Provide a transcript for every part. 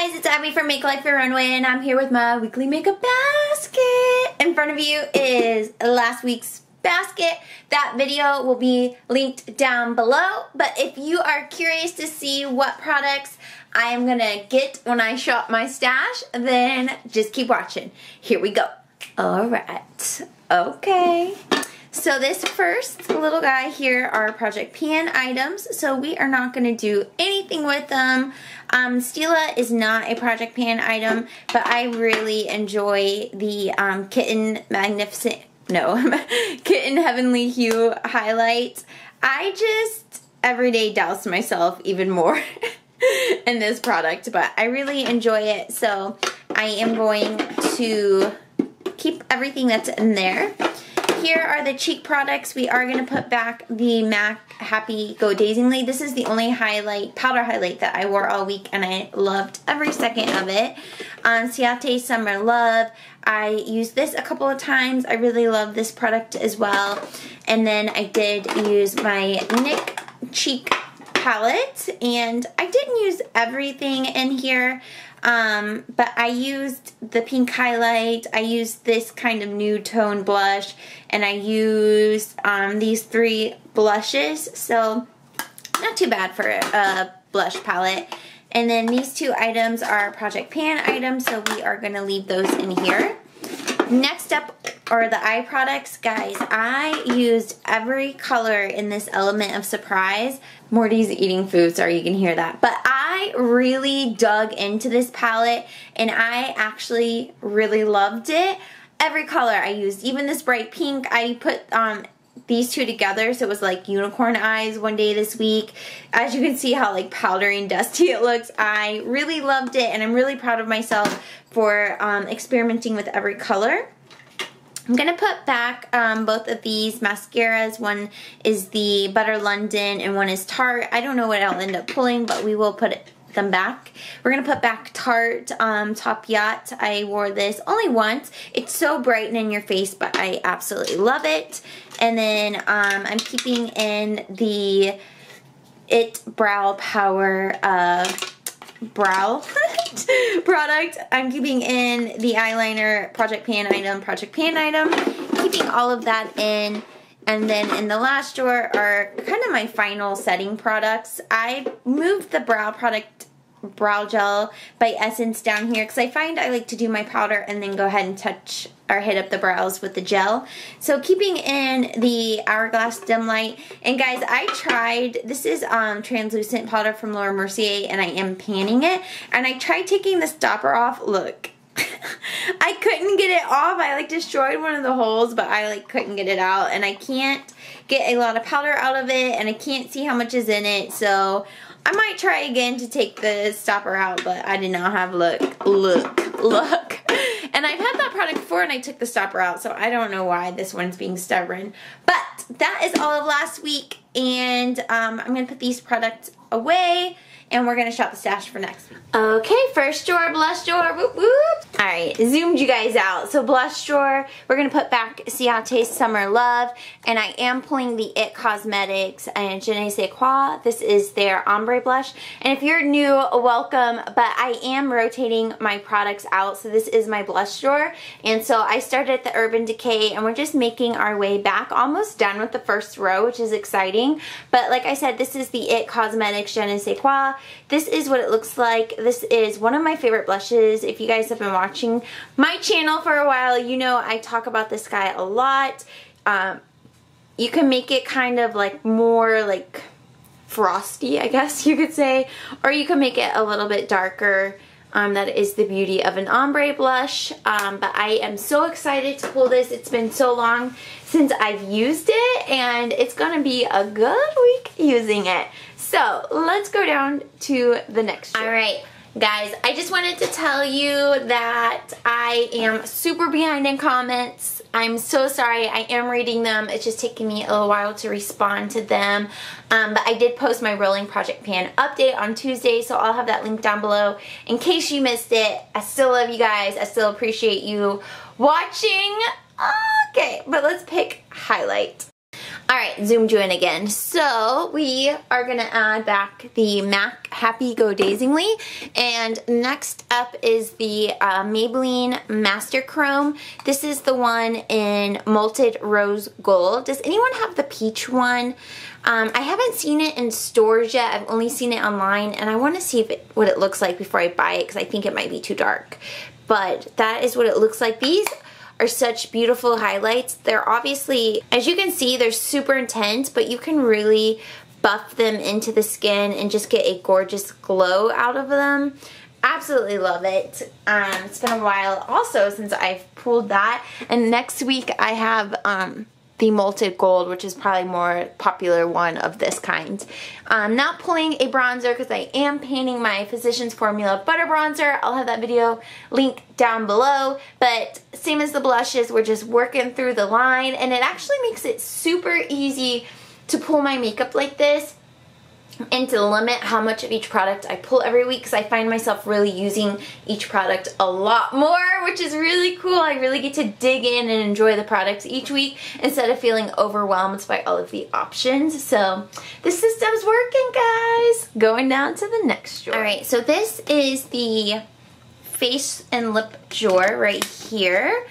guys, it's Abby from Make Life Your Runway, and I'm here with my weekly makeup basket. In front of you is last week's basket. That video will be linked down below, but if you are curious to see what products I am gonna get when I shop my stash, then just keep watching. Here we go. Alright, okay. So this first little guy here are Project Pan items, so we are not going to do anything with them. Stila is not a Project Pan item, but I really enjoy the Kitten Heavenly Hue highlight. I just everyday douse myself even more in this product, but I really enjoy it, so I am going to keep everything that's in there. Here are the cheek products. We are going to put back the MAC Happy Go Dazingly. This is the only powder highlight that I wore all week, and I loved every second of it. Ciate Summer Love. I used this a couple of times. I really love this product as well. And then I did use my NYX cheek palette, and I didn't use everything in here. But I used the pink highlight, I used this kind of nude tone blush, and I used these three blushes, so not too bad for a blush palette. And then these two items are Project Pan items, so we are going to leave those in here. Next up are the eye products. Guys, I used every color in this Element of Surprise. Morty's eating food, sorry you can hear that. But I really dug into this palette, and I actually really loved it. Every color I used, even this bright pink, I put these two together, so it was like unicorn eyes one day this week. As you can see how like powdery and dusty it looks, I really loved it, and I'm really proud of myself for experimenting with every color. I'm going to put back both of these mascaras. One is the Butter London and one is Tarte. I don't know what I'll end up pulling, but we will put them back. We're going to put back Tarte Top Yacht. I wore this only once. It's so bright and in your face, but I absolutely love it. And then I'm keeping in the It Brow Power brow product. I'm keeping in the eyeliner Project Pan item, keeping all of that in. And then in the last drawer are kind of my final setting products. I moved the brow gel by Essence down here because I find I like to do my powder and then go ahead and touch or hit up the brows with the gel. So keeping in the Hourglass Dim Light. And guys, I tried, this is translucent powder from Laura Mercier, and I am panning it. And I tried taking the stopper off. Look. I couldn't get it off. I like destroyed one of the holes, but I like couldn't get it out, and I can't get a lot of powder out of it, and I can't see how much is in it, so I might try again to take the stopper out, but I did not have luck. And I've had that product before and I took the stopper out, so I don't know why this one's being stubborn. But that is all of last week, and I'm going to put these products away, and we're going to shop the stash for next week. Okay, first drawer, blush drawer, whoop whoop. Alright, zoomed you guys out. So blush drawer, we're going to put back Ciate Summer Love, and I am pulling the It Cosmetics and Je ne sais quoi. This is their ombre blush, and if you're new, welcome, but I am rotating my products out, so this is my blush drawer, and so I started at the Urban Decay, and we're just making our way back, almost done with the first row, which is exciting, but like I said, this is the It Cosmetics Je ne sais quoi. This is what it looks like. This is one of my favorite blushes. If you guys have been watching my channel for a while, you know I talk about this guy a lot. You can make it kind of like more like frosty, I guess you could say, or you can make it a little bit darker. That is the beauty of an ombre blush, but I am so excited to pull this. It's been so long since I've used it, and it's going to be a good week using it. So let's go down to the next drawer. Alright, guys, I just wanted to tell you that I am super behind in comments. I'm so sorry. I am reading them. It's just taking me a little while to respond to them. But I did post my Rolling Project Pan update on Tuesday, so I'll have that link down below in case you missed it. I still love you guys. I still appreciate you watching. Okay, but let's pick highlight. Alright, zoomed you in again. So we are going to add back the MAC Happy Go Dazingly. And next up is the Maybelline Master Chrome. This is the one in Malted Rose Gold. Does anyone have the peach one? I haven't seen it in stores yet. I've only seen it online, and I want to see what it looks like before I buy it because I think it might be too dark. But that is what it looks like. These are such beautiful highlights. They're obviously, as you can see, they're super intense, but you can really buff them into the skin and just get a gorgeous glow out of them. Absolutely love it. It's been a while also since I've pulled that. And next week I have the Malted Gold, which is probably more popular one of this kind. I'm not pulling a bronzer because I am painting my Physicians Formula Butter Bronzer. I'll have that video linked down below. But same as the blushes, we're just working through the line, and it actually makes it super easy to pull my makeup like this and to limit how much of each product I pull every week because I find myself really using each product a lot more, which is really cool. I really get to dig in and enjoy the products each week instead of feeling overwhelmed by all of the options. So the system's working, guys. Going down to the next drawer. Alright, so this is the face and lip drawer right here.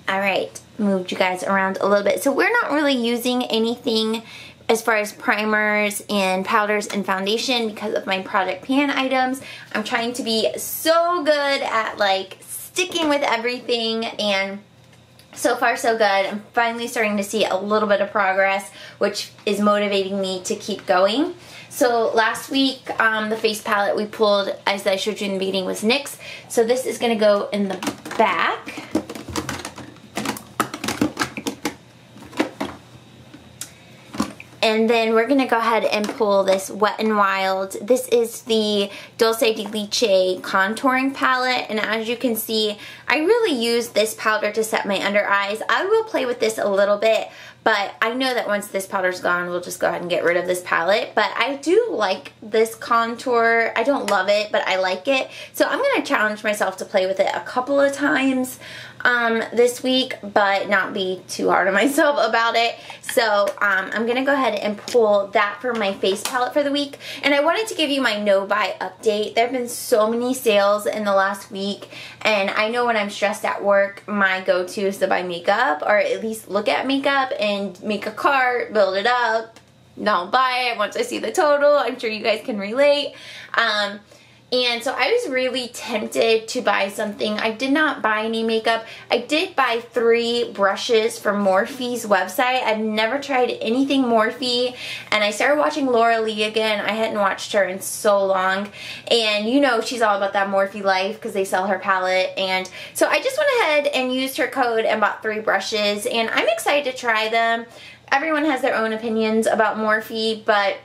Alright, moved you guys around a little bit. So we're not really using anything as far as primers and powders and foundation because of my Project Pan items. I'm trying to be so good at like sticking with everything, and so far so good. I'm finally starting to see a little bit of progress, which is motivating me to keep going. So last week, the face palette we pulled, as I showed you in the beginning, was NYX. So this is going to go in the back. And then we're going to go ahead and pull this Wet n Wild. This is the Dulce de Leche contouring palette. And as you can see, I really use this powder to set my under eyes. I will play with this a little bit, but I know that once this powder's gone, we'll just go ahead and get rid of this palette. But I do like this contour. I don't love it, but I like it. So I'm going to challenge myself to play with it a couple of times this week, but not be too hard on myself about it. So I'm going to go ahead and pull that for my face palette for the week. And I wanted to give you my no-buy update. There have been so many sales in the last week, and I know when I'm stressed at work, my go-to is to buy makeup, or at least look at makeup and make a cart, build it up, don't buy it once I see the total. I'm sure you guys can relate. And so I was really tempted to buy something. I did not buy any makeup. I did buy 3 brushes from Morphe's website. I've never tried anything Morphe, and I started watching Laura Lee again. I hadn't watched her in so long, and you know she's all about that Morphe life because they sell her palette. And so I just went ahead and used her code and bought 3 brushes, and I'm excited to try them. Everyone has their own opinions about Morphe, but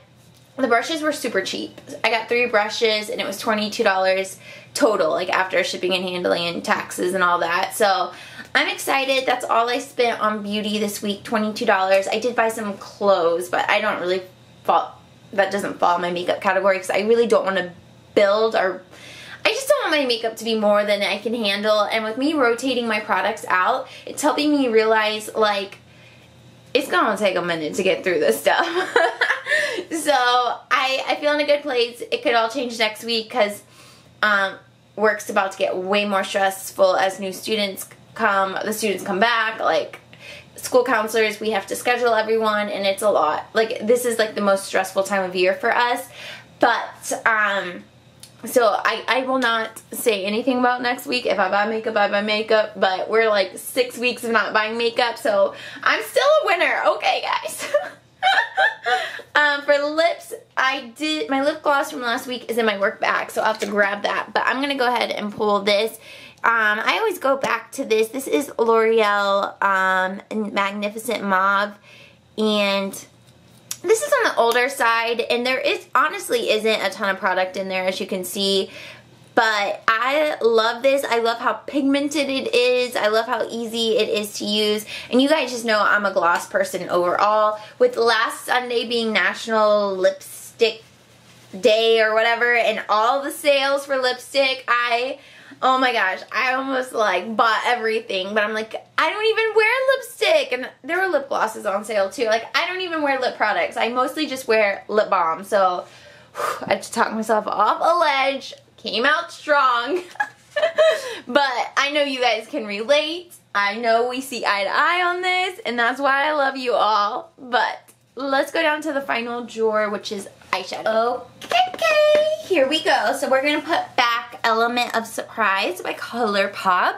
the brushes were super cheap. I got 3 brushes and it was $22 total, like after shipping and handling and taxes and all that. So I'm excited. That's all I spent on beauty this week, $22. I did buy some clothes, but I don't really fall, that doesn't fall in my makeup category because I really don't want to build, or I just don't want my makeup to be more than I can handle. And with me rotating my products out, it's helping me realize, like, it's gonna take a minute to get through this stuff. So I feel in a good place. It could all change next week because work's about to get way more stressful as new students come. The students come back, like school counselors, we have to schedule everyone, and it's a lot. Like, this is like the most stressful time of year for us. But so I will not say anything about next week. If I buy makeup, I buy makeup. But we're like 6 weeks of not buying makeup, so I'm still a winner. Okay, guys. For lips, my lip gloss from last week is in my work bag, so I'll have to grab that. But I'm going to go ahead and pull this. I always go back to this. This is L'Oreal Magnificent Mauve, and this is on the older side, and there honestly isn't a ton of product in there, as you can see. But I love this. I love how pigmented it is. I love how easy it is to use. And you guys just know I'm a gloss person overall. With last Sunday being National Lipstick Day or whatever, and all the sales for lipstick, I Oh my gosh, I almost like bought everything, but I'm like, I don't even wear lipstick. And there were lip glosses on sale too. Like, I don't even wear lip products. I mostly just wear lip balm. So I had to talk myself off a ledge. Came out strong. But I know you guys can relate. I know we see eye to eye on this, and that's why I love you all. But let's go down to the final drawer, which is eyeshadow. Okay, here we go. So we're gonna put back Element of Surprise by ColourPop.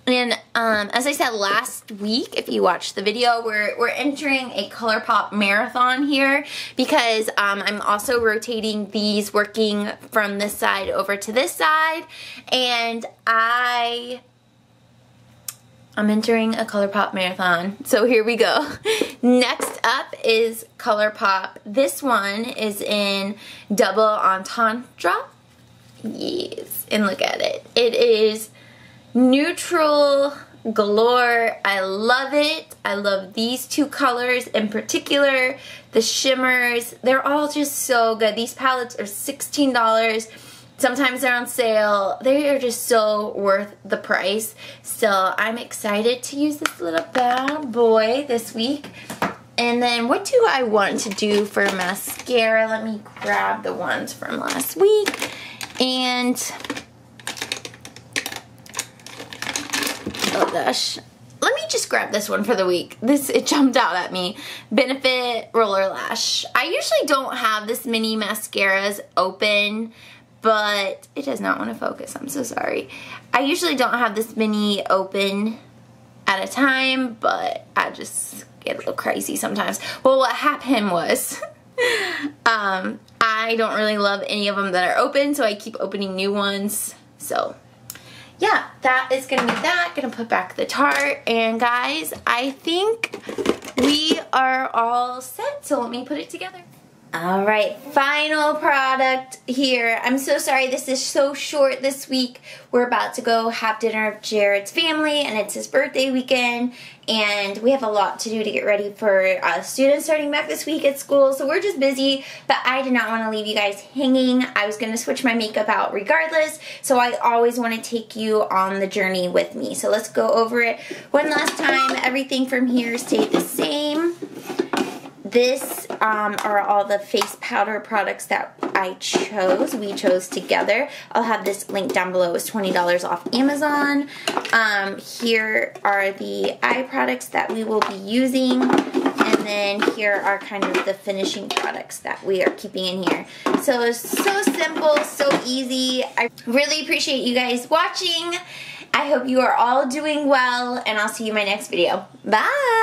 And as I said last week, if you watched the video, we're entering a ColourPop marathon here because I'm also rotating these, working from this side over to this side, and I'm entering a ColourPop marathon. So here we go. Next up is ColourPop. This one is in Double Entendre. Yes, and look at it. It is neutral galore. I love it. I love these two colors in particular. The shimmers, they're all just so good. These palettes are $16. Sometimes they're on sale. They are just so worth the price. So I'm excited to use this little bad boy this week. And then what do I want to do for mascara? Let me grab the ones from last week. And oh gosh, let me just grab this one for the week. It jumped out at me. Benefit Roller Lash. I usually don't have this many mascaras open, but it does not want to focus. I'm so sorry. I usually don't have this many open at a time, but I just get a little crazy sometimes. Well, what happened was I don't really love any of them that are open, so I keep opening new ones. So yeah, that is gonna be that. Gonna put back the Tarte, and guys, I think we are all set, so let me put it together. All right, final product here. I'm so sorry this is so short this week. We're about to go have dinner with Jared's family, and it's his birthday weekend, and we have a lot to do to get ready for students starting back this week at school, so we're just busy, but I did not want to leave you guys hanging. I was going to switch my makeup out regardless, so I always want to take you on the journey with me. So let's go over it one last time. Everything from here stayed the same. This are all the face powder products that we chose together. I'll have this link down below. It's $20 off Amazon. Here are the eye products that we will be using. And then here are kind of the finishing products that we are keeping in here. So it's so simple, so easy. I really appreciate you guys watching. I hope you are all doing well, and I'll see you in my next video. Bye!